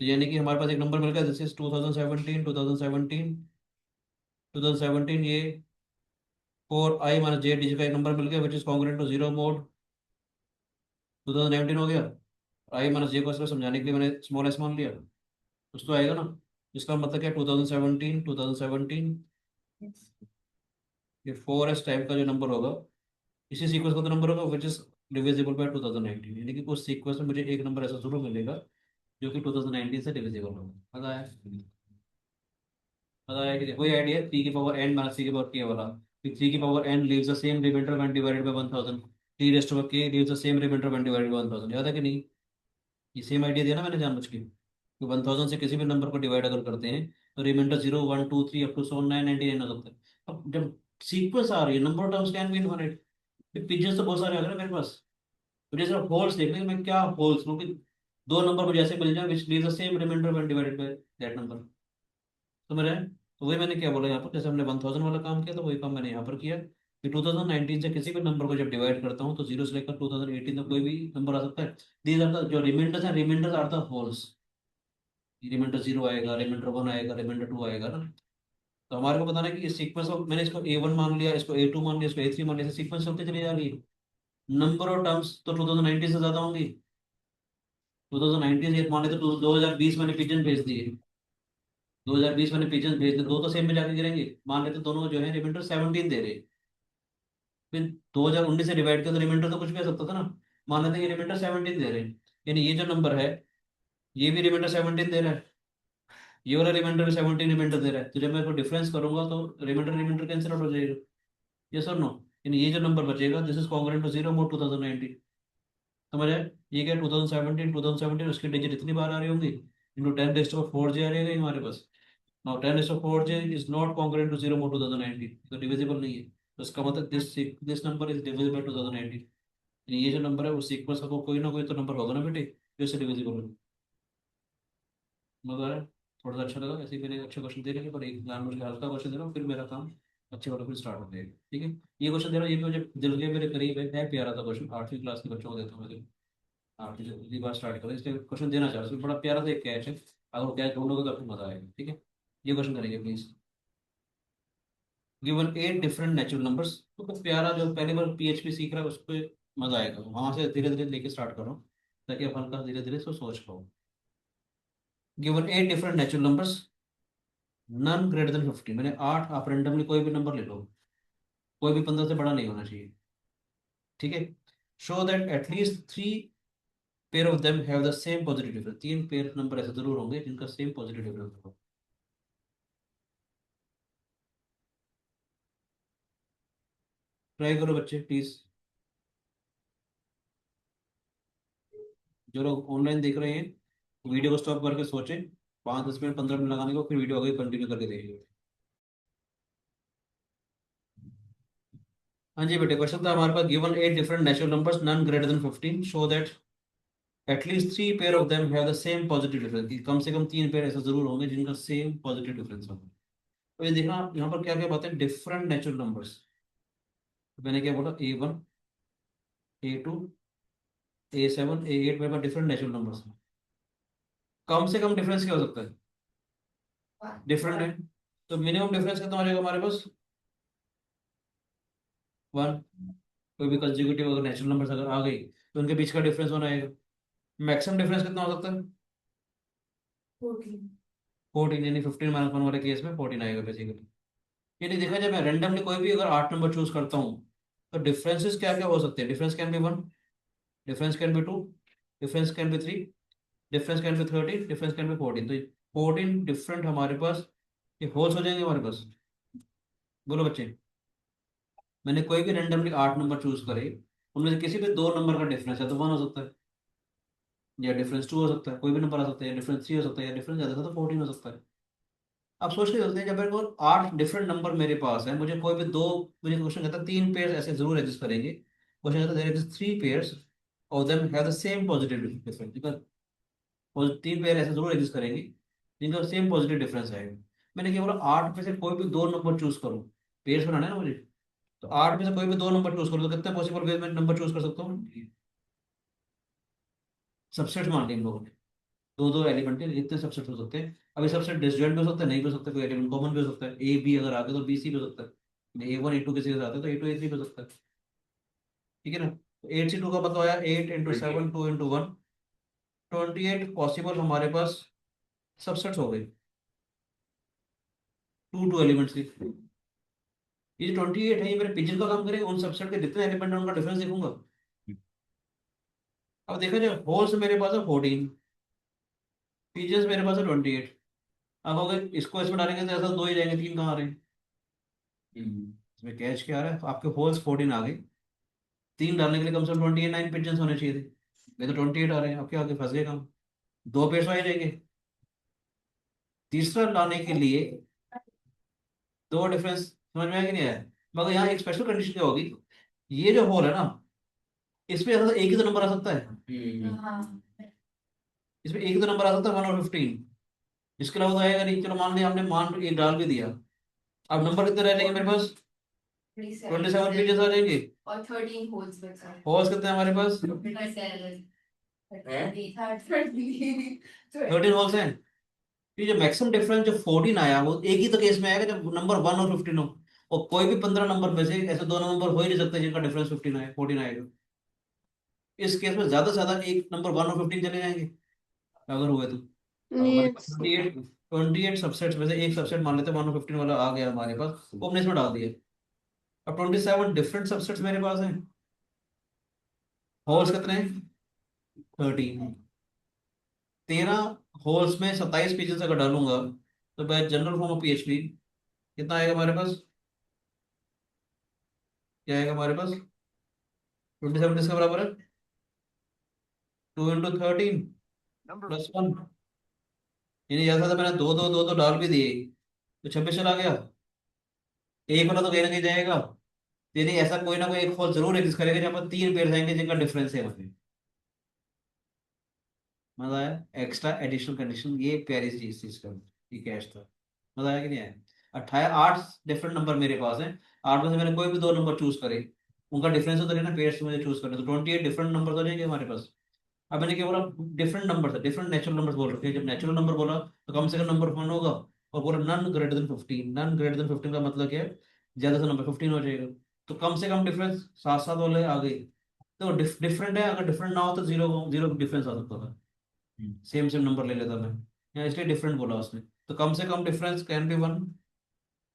यानी कि हमारे पास एक नंबर मिल गया, दिस इज 2017 ये four i minus j digit का एक नंबर मिल गया which is congruent to zero mod 2019 हो गया। आई माइनस जे को सिर्फ समझाने के लिए मैंने स्मॉल एस मान लिया, कुछ तो आएगा ना। इसका मतलब क्या 2017 ये फोर एस टाइप का जो नंबर होगा इसी सीक्वेंस का तो नंबर होगा विच इज डिविजिबल बाय 2019, यानी कि उस सीक्वेंस में मुझे एक नंबर ऐसा जरूर मिलेगा जो कि 2019 से डिविजिबल होगा। मजा आया, मजा आया कि नहीं? वही आइडिया थ्री की पावर एन माइनस थ्री की पावर के वाला, थ्री की power N leaves the same remainder when divided by 1000, T rest of K leaves the same remainder when divided by 1000। याद है कि नहीं, ये सेम आइडिया दिया ना मैंने जानबूझ के कि 1000 से किसी भी नंबर को डिवाइड अगर करते हैं तो remainder zero one two three up to seven nine 99 हो सकता है। अब जब सीक्वेंस आ रही है number of terms can be infinite, pigeons तो बहुत सारे आ गए ना मेरे पास, मुझे सिर्फ होल्स देखने हैं, मैं क्या होल्स लूँ कि दो नंबर मुझे ऐसे मिल जाए which leave the same remainder when divided by that number. समझ रहे हैं, तो वही मैंने क्या बोला यहाँ पर, जैसे हमने 1000 वाला काम किया तो वही काम मैंने यहाँ पर किया कि 2019 से किसी भी नंबर को जब डिवाइड करता हूँ तो जीरो से लेकर 2018 तक कोई भी नंबर आ सकता है। दीज आर द जो रिमाइंडर्स हैं, remainders are the holes, remainder zero आएगा, रिमाइंडर वन आएगा, रिमाइंडर टू आएगा ना। तो हमारे को बताना है कि इस सीक्वेंस को मैंने इसको ए वन मान लिया, इसको ए टू मान लिया, इसको ए थ्री मान लिया, सीक्वेंस चलते चली जा रही है। नंबर ऑफ टर्म्स तो 2019 से ज्यादा होंगी, 2019 से मान लेते तो 2020 मैंने पिजन भेज दिए, 2020 मैंने पिजन भेज दिए, दो तो सेम में जाके गिरेंगे, मान लेते दोनों जो है रिमाइंडर 17 दे रहे हैं। फिर 2019 से डिवाइड किया तो रिमाइंडर तो कुछ भी आ सकता था ना, मान लेते हैं ये रिमाइंडर 17 दे रहे हैं, यानी ये जो नंबर है ये भी रिमाइंडर 17 दे रहा है, ये वाला रिमाइंडर भी 17 रिमाइंडर दे रहा है, तो जब मैं इसको डिफरेंस करूंगा तो रिमाइंडर रिमाइंडर कैंसिल आउट हो जाएगा। ये सर नो, यानी ये जो नंबर बचेगा this is congruent to zero mod 2019। समझ आए, ये क्या 2017 उसकी डिजिट इतनी बार आ रही होंगी into ten rest of four J आ रही है हमारे पास। Now ten rest of four J is not congruent to zero mod 2019, तो डिविजिबल नहीं है, तो इसका मतलब दिस नंबर इज डिविजिबल 2019। ये जो नंबर है वो सीक्वेंस का कोई ना कोई तो नंबर होगा ना बेटे जो इससे डिविजिबल हो। मगर थोड़ा सा अच्छा लगा, ऐसे ही मैंने अच्छे क्वेश्चन दे रखे पर एक जानबूझ के हल्का क्वेश्चन दे रहा हूँ फिर मेरा काम अच्छे वाला फिर स्टार्ट हो जाएगा। ठीक है, ये क्वेश्चन दे रहा हूँ, ये भी मुझे दिल के मेरे करीब है प्यारा था क्वेश्चन, 8वीं क्लास के बच्चों को देता हूँ मैं। 8वीं से दूसरी बार स्टार्ट करो, इसलिए क्वेश्चन देना चाह रहा हूँ, इसमें बड़ा प्यारा सा एक कैच है, अगर वो कैच ढूंढोगे तो आपको मजा आएगा। ठीक है, ये क्वेश्चन करेंगे please. Given 8 different natural numbers, तो कुछ प्यारा, जो पहली बार पीएचपी सीख रहा है उसको मजा आएगा, वहां से धीरे धीरे लेके स्टार्ट करो, ताकि आप हल्का धीरे धीरे सोच पाओ। Given 8 different natural numbers, none greater than 50, मैंने 8, आप रेंडमली कोई भी नंबर ले लो, कोई भी 15 से बड़ा नहीं होना चाहिए। ठीक है, show that at least 3 pair of them have the same positive difference, 3 pair number ऐसे जरूर होंगे जिनका सेम पॉजिटिव डिफरेंस होगा। ट्राई करो बच्चे प्लीज, जो लोग ऑनलाइन देख रहे हैं वीडियो को स्टॉप करके सोचें, 5-10 मिनट 15 मिनट लगाने को, फिर वीडियो आगे कंटिन्यू करके देखिए। हाँ जी बेटे, क्वेश्चन था हमारे पास, given 8 different natural numbers none greater than 15, show that at least 3 pair of them have the same positive difference, कि कम से कम 3 पेयर ऐसे जरूर होंगे जिनका सेम पॉजिटिव डिफरेंस होगा। तो ये देखना यहाँ पर क्या क्या बातें, डिफरेंट नेचुरल नंबर्स, मैंने क्या बोला, A1, A2, A7, A8, मेरे पास डिफरेंट नेचुरल नंबर्स हैं। कम से कम डिफरेंस क्या हो सकता है, डिफरेंट है, तो मिनिमम डिफरेंस कितना हो जाएगा हमारे पास, 1। कोई भी कंसेक्यूटिव अगर नेचुरल नंबर्स अगर आ गई तो उनके बीच का डिफरेंस 1 आएगा। मैक्सिमम डिफरेंस कितना हो सकता है, 14, यानी 15 - 1 वाले केस में 14 आएगा बेसिकली। यानी देखा जाए, मैं रेंडमली कोई भी अगर 8 नंबर चूज करता हूँ, तो डिफरेंसेस क्या क्या हो सकते हैं, difference can be 1, difference can B 2, difference can B 3, difference can B 13, difference can be 14, तो 14 डिफरेंट हमारे पास ये होल्स हो जाएंगे हमारे पास। बोलो बच्चे, मैंने कोई भी रेंडमली 8 नंबर चूज करे, उनमें से किसी भी 2 नंबर का डिफरेंस है तो 1 हो सकता है, या डिफरेंस 2 हो सकता है, कोई भी नंबर आ सकता है, या डिफरेंस 3 हो सकता है, या डिफरेंस ज़्यादा था तो 14 हो सकता है। आप सोच के चलते हैं, जब मेरे को 8 डिफरेंट नंबर मेरे पास है, मुझे कोई भी दो, मुझे क्वेश्चन कहता है 3 पेयर ऐसे जरूर एग्जिस्ट करेंगे, क्वेश्चन कहता है there exist 3 pairs of them have the same positive difference, because 3 pair ऐसे जरूर एग्जिस्ट करेंगे जिनका सेम पॉजिटिव डिफरेंस आएगा। मैंने क्या बोला, 8 में से कोई भी 2 नंबर चूज करूँ, पेयर्स बनाना है ना मुझे, तो 8 में से कोई भी 2 नंबर चूज करूँ, तो कितने पॉसिबल वे में नंबर चूज कर सकता हूँ, सबसेट मान लिया इन लोगों ने, दो दो एलिमेंट है, कितने सबसेट हो सकते हैं। अभी सबसेट डिसजॉइंट भी हो सकता है, नहीं भी हो सकता, कोई एलिमेंट कॉमन भी हो सकता है, ए बी अगर आ गया तो बी सी भी हो सकता है, A1 A2 किसी के साथ है तो A2 A3 भी हो सकता है। ठीक है ना, तो 8 से 2 का मतलब आया 8 × 7 2 × 1, 28 पॉसिबल हमारे पास सबसेट्स हो गए, 2 एलिमेंट्स की। ये जो 28 है ये मेरे पिजन का काम करेगा, उन सबसेट के जितने एलिमेंट है उनका डिफरेंस देखूंगा। अब देखा जाए, होल्स मेरे पास है 14, पिजन्स मेरे पास है 28। अब अगर इसको इसमें डालेंगे तो ऐसा 2 ही रहेंगे, 3 कहाँ आ रहे हैं। इसमें कैच क्या आ रहा है, आपके होल्स 14 आ गए, 3 डालने के लिए कम से कम 29 पिजन्स होने चाहिए थे, ये तो 28 आ रहे हैं, अब क्या आगे फंस गए काम, 2 पेड़ तो आ ही जाएंगे। तीसरा लाने के लिए 2 डिफरेंस, समझ में आया कि नहीं आया, मगर यहाँ एक स्पेशल कंडीशन क्या होगी, ये जो होल है ना, इसमें ऐसा एक ही तो नंबर आ सकता है, हाँ इसमें एक ही तो नंबर आ सकता है 1 और 15, इसके अलावा तो आएगा नहीं। चलो मान लिया हमने मान एक डाल भी दिया, अब नंबर कितने रह जाएंगे मेरे पास, 27 पेजेस आ जाएंगे। और 13 होल्स बचा है। होल्स कितने हैं हमारे पास, 13 होल्स हैं। ये जो मैक्सिमम डिफरेंस जो 14 आया वो एक ही तो केस में आएगा जब नंबर 1 और 15 हो, और कोई भी 15 नंबर में से ऐसे दो नंबर हो ही नहीं सकते जिनका डिफरेंस 14 आएगा। इस केस में ज्यादा से ज्यादा एक नंबर 1 और 15 चले जाएंगे अगर हुए तो। हमारे पास Yes. 28 सबसेट्स में से एक सबसेट मान लेते हैं 1 और 15 वाला आ गया हमारे पास, वो हमने इसमें डाल दिया। अब 27 डिफरेंट सबसेट्स मेरे पास हैं, होल्स कितने हैं, 13। 13 होल्स में 27 पीजेस अगर डालूंगा तो bye general form of PHP कितना आएगा हमारे पास, क्या आएगा हमारे पास, 27 किसके बराबर है, 2 × 13 +1, यानी जैसा था मैंने दो दो दो दो डाल भी दिए तो 26 चला गया, एक वाला तो कहीं ना कहीं जाएगा, यानी ऐसा कोई ना कोई एक होल जरूर एग्जिस्ट करेगा जहाँ पर 3 पेयर आएंगे जिनका डिफरेंस है वहाँ। मजा आया, एक्स्ट्रा एडिशनल कंडीशन, ये प्यारी चीज थी इसका, ये कैश था, मजा आया कि नहीं आया। 18 8 डिफरेंट नंबर मेरे पास हैं, 8 में से मैंने कोई भी 2 नंबर चूज करे, उनका डिफरेंस तो ना पेयर्स मुझे चूज करने, तो 28 डिफरेंट नंबर हो जाएंगे हमारे पास। अब मैंने क्या बोला, डिफरेंट नंबर था, डिफरेंट नेचुरल नंबर बोल रखे हैं। जब नेचुरल नंबर बोला तो कम से कम नंबर 1 होगा, और बोला none greater than 15। None greater than 15 का मतलब क्या है, ज्यादा से नंबर 15 हो जाएगा। तो कम से कम डिफरेंस साथ साथ वाले आ गए, तो डिफरेंट है, अगर डिफरेंट ना हो तो जीरो जीरो डिफरेंस आ सकता था, सेम सेम नंबर ले लेता मैं, यहाँ इसलिए डिफरेंट बोला उसने। तो कम से कम difference can be 1,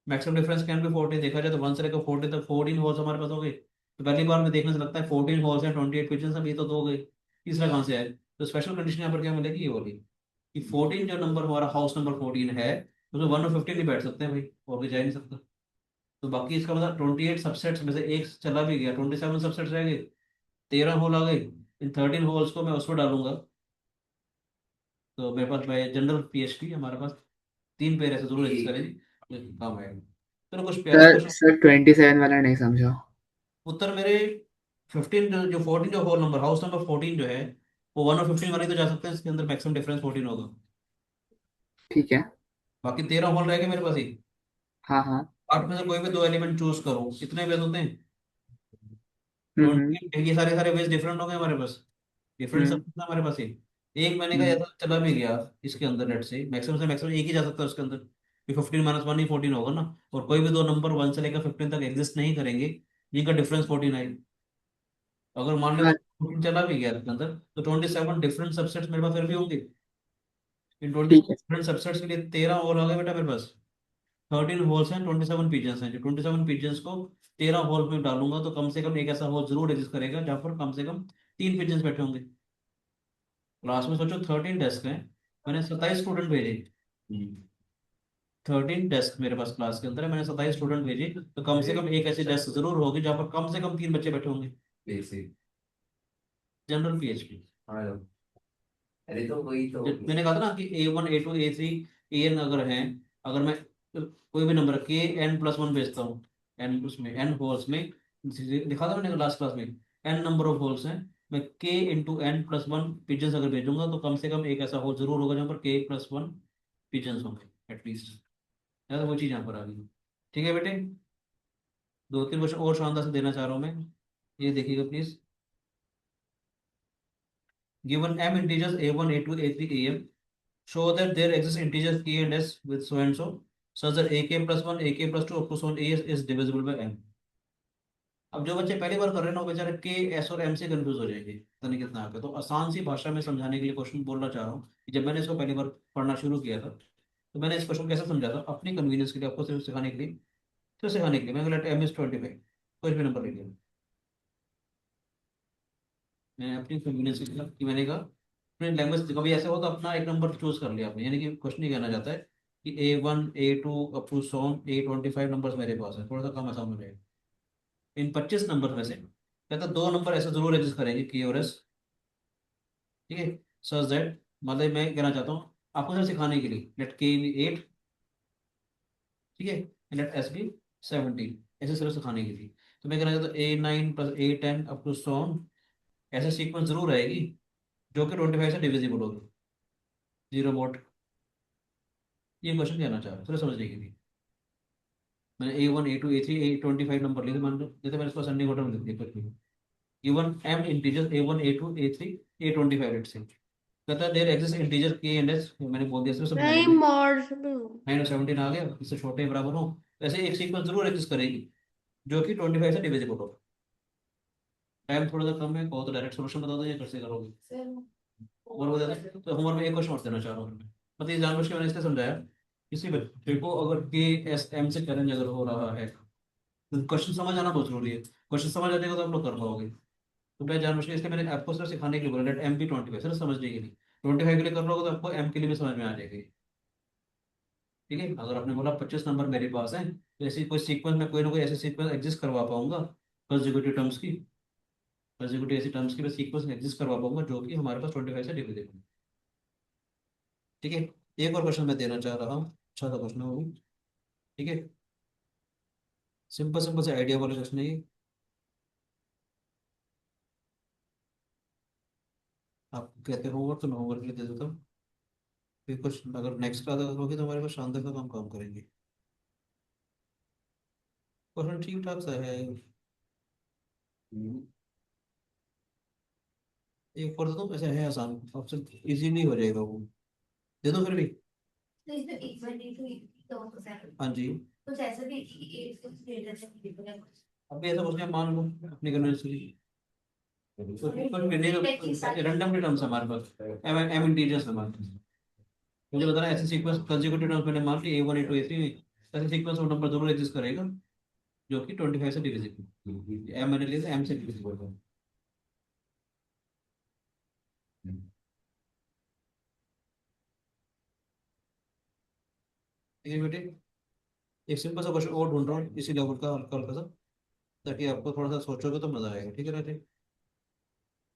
maximum difference can be 14। देखा जाए तो 1 से लेकर 14 तक 14 होल्स हमारे पास हो गए। तो पहली बार में देखने से लगता है 14 होल्स हैं, 28 पिजन्स, अब ये तो 2 हो गए, तीसरा कहाँ से आए? तो स्पेशल कंडीशन यहाँ पर क्या मिलेगी, ये वाली, कि 14 जो नंबर हमारा हाउस नंबर 14 है, उसमें 1 और 15 नहीं बैठ सकते हैं भाई, और भी जा ही नहीं सकता। तो बाकी इसका मतलब 28 सबसेट्स में से एक चला भी गया, 27 सबसेट्स रह गए, 13 होल आ गए। इन 13 होल्स को मैं उसमें डालूंगा, तो मेरे पास भाई जनरल पीएचडी हमारे पास 3 पेयर ऐसे जरूर एग्जिस्ट करेंगे, ये काम आएगा। चलो कुछ प्यारे सर क्वेश्चन। सर 27 वाला नहीं समझा। उत्तर मेरे 15 जो 14 जो होल नंबर हाउस नंबर 14 जो है, वो 1 और 15 वाले ही तो जा सकते हैं, इसके अंदर मैक्सिमम डिफरेंस 14 होगा। ठीक है। बाकी 13 होल रह गए मेरे पास ही। हाँ हाँ। 8 में से कोई भी 2 एलिमेंट चूज करो, कितने बेस होते हैं? हम्म। 20। ये सारे सारे बेस डिफरेंट हो गए हमारे पास, डिफरेंट सब हम्म। कुछ ना हमारे पास ही। एक महीने का हम्म। ऐसा चला भी गया, इसके अंदर नेट से मैक्सिमम एक ही जा सकता है उसके अंदर, 15 - 1 ही 14 होगा ना। और कोई भी 2 नंबर 1 से लेकर 15 तक एग्जिस्ट नहीं करेंगे जिनका डिफरेंस 14 है। अगर मान लो हाँ। 14 चला भी गया इसके अंदर, तो 27 डिफरेंट सबसेट्स मेरे पास फिर भी होंगे। इन 20 ठीक है। डिफरेंट सबसेट्स के लिए 13 होल हो गए बेटा मेरे पास। 13 होल्स हैं, 27 पिजन्स हैं, जो 27 पिजन्स को 13 होल में डालूंगा तो कम से कम एक ऐसा होल जरूर एग्जिस्ट करेगा जहां पर कम से कम 3 पिजन्स बैठे होंगे। क्लास में सोचो 13 डेस्क हैं, मैंने 27 स्टूडेंट भेजे। 13 डेस्क मेरे पास क्लास के अंदर है, मैंने 27 स्टूडेंट भेजे, तो कम से कम एक ऐसी डेस्क जरूर होगी जहां पर कम से कम 3 बच्चे बैठे होंगे। General PhD. अरे तो वही तो मैंने कहा था ना कि A1 A2 A3 AN अगर हैं, अगर मैं कोई भी नंबर के n+1 भेजता हूँ, n उसमें n होल्स में, दिखा था मैंने लास्ट क्लास में, n नंबर ऑफ होल्स हैं, मैं k × n+1 पिजन्स अगर भेजूंगा तो कम से कम एक ऐसा होल जरूर होगा जहाँ पर k+1 पिजन्स होंगे एटलीस्ट। या तो वो चीज़ यहाँ पर आ गई। ठीक है बेटे, 2 3 क्वेश्चन और शानदार से देना चाह रहा हूँ मैं, ये देखिएगा please. Given m integers A1 A2 A3 AM, show that there exists integers k and s with so and so, such that ak+1 ak+2 up to so on as is divisible by m। अब जो बच्चे पहली बार कर रहे हैं ना, वो बेचारे के एस और एम से कंफ्यूज हो जाएंगे, पता नहीं कितना आगे। तो आसान सी भाषा में समझाने के लिए क्वेश्चन बोलना चाह रहा हूँ कि जब मैंने इसको पहली बार पढ़ना शुरू किया था, तो मैंने इस क्वेश्चन कैसे समझा था अपनी कन्वीनियंस के लिए, आपको सिर्फ सिखाने के लिए, सिर्फ सिखाने के लिए। मैंने बोला m is 25, कुछ भी नंबर ले लिया मैंने अपनी कन्वीनियंस के लिए, कि मैंने कहा अपने लैंग्वेज, कभी ऐसे हो तो अपना एक नंबर चूज कर लिया आपने, यानी कि क्वेश्चन ही कहना चाहता है कि A1 A2 up to Son A25 numbers मेरे पास है, थोड़ा सा कम आसान हो जाएगा। इन 25 नंबर में से कहता 2 नंबर ऐसे जरूर एग्जिस्ट करेंगे के और एस, ठीक है, सच दैट, मतलब मैं कहना चाहता हूँ आपको सिर्फ सिखाने के लिए, लेट के बी 8, ठीक है, लेट एस बी 17, ऐसे सिर्फ सिखाने के लिए। तो मैं कहना चाहता हूँ A9 + A10 अप टू सोन, ऐसे सीक्वेंस जरूर आएगी जो कि 25 से डिविजिबल होगी, जीरो मोड। ये क्वेश्चन कहना चाह रहा हूँ, थोड़ा समझने के लिए। मैंने A1 A2 A3 A25 number लिए थे, मैंने इसको असेंडिंग ऑर्डर में लिख दिया कुछ भी। Given m integers A1 A2 A3 A25 let's say, कहता है there exist integer k and s, मैंने बोल दिया सिर्फ समझाने नहीं के लिए। मॉड में हूँ। 9 और 17 आ गया, इससे छोटे या बराबर हो, तो ऐसे एक सीक्वेंस जरूर एग्जिस्ट करेगी जो कि 25 से डिविजिबल हो। टाइम थोड़ा सा कम है, कहो तो डायरेक्ट सोल्यूशन बता दो या कैसे करोगे, और बता दो। तो होमवर्क में एक क्वेश्चन और देना चाह रहा हूँ मैं, मतलब ये जानबूझ के मैंने इसलिए समझाया, किसी बच्चे को अगर के एस एम से चैलेंज अगर हो रहा है, तो क्वेश्चन समझ आना बहुत जरूरी है। क्वेश्चन समझ आ जाएगा तो आप लोग कर पाओगे। तो मैं जानबूझ के इसलिए मैंने आपको सिर्फ सिखाने के लिए बोला, लेट एम बी 25, सिर्फ समझने के लिए। 25 के लिए कर लोगे तो आपको एम के लिए भी समझ में आ जाएगी। ठीक है, अगर आपने बोला 25 नंबर मेरे पास है, तो ऐसी कोई सीक्वेंस में कोई ना कोई ऐसे सीक्वेंस एग्जिस्ट करवा पाऊंगा, कंसेक्यूटिव टर्म्स की, कंसेक्यूटिव ऐसी टर्म्स की मैं सीक्वेंस एग्जिस्ट करवा पाऊंगा जो कि हमारे पास 25 से डिविजिबल। ठीक है, एक और क्वेश्चन मैं देना चाह रहा हूँ, अच्छा सा क्वेश्चन है वो भी। ठीक है, सिंपल सिंपल से आइडिया वाले क्वेश्चन है ये। आप कहते हो होमवर्क तो मैं होमवर्क के लिए दे देता हूँ, फिर कुछ अगर नेक्स्ट क्लास होगी तो हमारे पास शानदार का काम काम करेंगे। क्वेश्चन ठीक ठाक सा है। एक और तो ऐसा है आसान, आपसे इजीली हो जाएगा वो, दे दो फिर भी। तो इसमें एक हाँ जी, कुछ ऐसा भी एक ग्रेटर अभी ऐसा कुछ नहीं, मान लो अपनी कन्वेंस के लिए तो रैंडमली टर्म्स हमारे पास, एम एम इंटीजर्स हमारे पास। मुझे बताना ऐसे सीक्वेंस कंसेक्यूटिव टर्म्स मैंने मान ली A1 A2 A3 ऐसे सीक्वेंस ऑफ नंबर दोनों एग्जिस्ट करेगा जो कि 25 से डिविजिबल, एम मैंने लिया था एम से डिविजिबल है। ठीक है बेटे, एक सिंपल सा क्वेश्चन और ढूंढ रहा हूँ इसी लेवल का, हल्का हल्का सा, ताकि आपको थोड़ा सा सोचोगे तो मजा आएगा। ठीक है बेटे,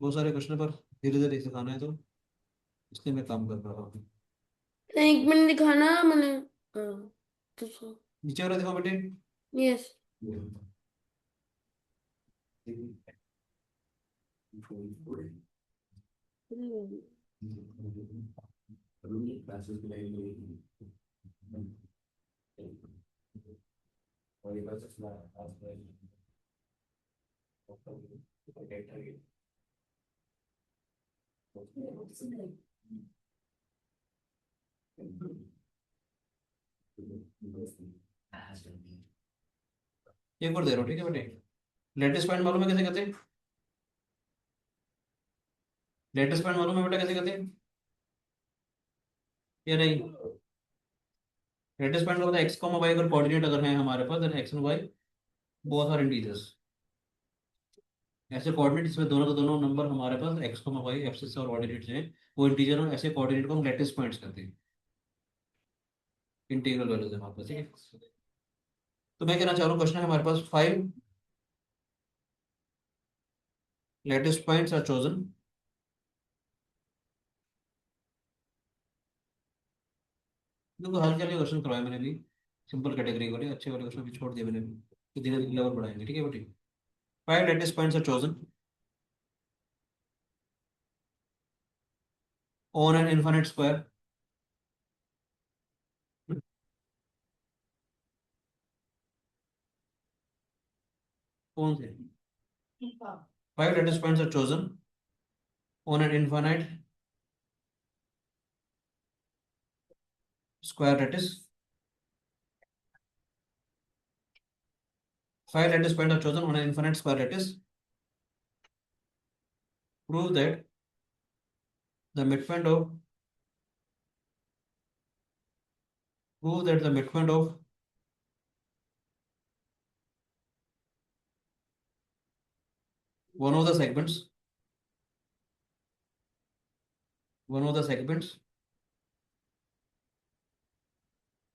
बहुत सारे क्वेश्चन पर धीरे धीरे सिखाना है तो इसलिए मैं काम कर रहा हूँ। एक मिनट दिखाना मैंने। हाँ तो नीचे वाला देखो बेटे। यस। एक और दे रहा हूँ, ठीक है बेटे। लेटेस्ट पॉइंट मालूम है कैसे कहते हैं? लेटेस्ट पॉइंट मालूम है बेटा कैसे कहते हैं या नहीं? लेटेस्ट पॉइंट का होता है एक्स कॉमा वाई, अगर कोऑर्डिनेट अगर है हमारे पास, then X and Y both are integers. ऐसे कोऑर्डिनेट इसमें दोनों के दोनों नंबर हमारे पास एक्स कॉमा वाई एक्सिस और कोऑर्डिनेट्स हैं, वो इंटीजर हैं, ऐसे कोऑर्डिनेट को हम लेटेस्ट पॉइंट्स कहते हैं, इंटीग्रल वैल्यूज हमारे पास। ठीक है, तो मैं कहना चाह रहा हूँ क्वेश्चन है हमारे पास 5 लेटेस्ट पॉइंट्स आर चोजन देखो हल्के हल्के क्वेश्चन करवाए मैंने भी, सिंपल कैटेगरी वाले अच्छे वाले क्वेश्चन भी छोड़ दिए मैंने भी, तो धीरे धीरे लेवल बढ़ाएंगे। ठीक है बेटी, 5 lattice points are chosen on an infinite square. कौन से? 5 lattice points are chosen on an infinite square lattice. 5 lattice points are chosen on an infinite square lattice. Prove that the midpoint of one of the segments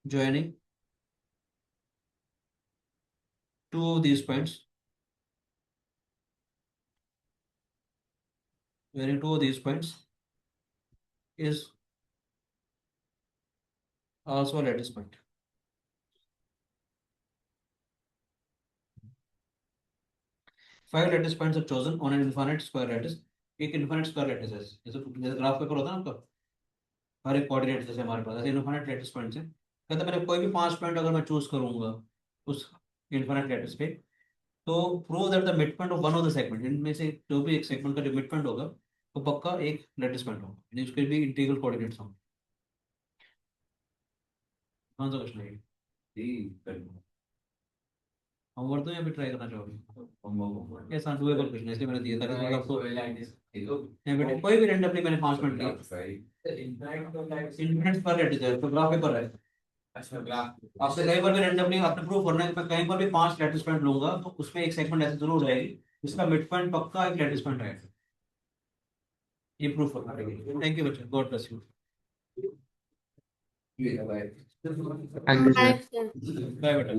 joining two of these points is also a lattice point. Five lattice points are chosen on an infinite square lattice. एक infinite square lattice है, जैसे जैसे graph paper होता है ना आपका, हर एक coordinate जैसे हमारे पास ऐसे इनफिनिट लैटिस पॉइंट्स है। कहते मैंने कोई भी 5 पॉइंट अगर मैं चूज करूंगा उस इनफिनिट लैटिस पे, तो prove that the mid point of one of the segment, इनमें से जो भी एक सेगमेंट का जो मिड पॉइंट होगा वो पक्का एक लैटिस पॉइंट होगा, यानी उसके भी इंटीग्रल कोऑर्डिनेट्स होंगे। कौन सा क्वेश्चन है? होमवर्क तो यहाँ पे ट्राई करना चाहोगे? ऐसा डुएबल क्वेश्चन है इसलिए मैंने दिया था कि आपको नहीं बेटे, कोई भी रैंडमली मैंने 5 मिनट लिया। इनफिनिट पर लैटिस है तो ग्राफ पेपर है। अच्छा ग्राफ आपसे कहीं पर भी रैंडमली आपने प्रूव करना है कि मैं कहीं पर भी 5 लैटिस पॉइंट लूंगा तो उसमें एक सेगमेंट ऐसे जरूर हो जाएगी जिसका मिड पॉइंट पक्का एक लैटिस पॉइंट रहेगा, ये प्रूफ करना है। थैंक यू बच्चे, गॉड ब्लेस यू। ये है भाई Thanks, sir. बाय बेटा।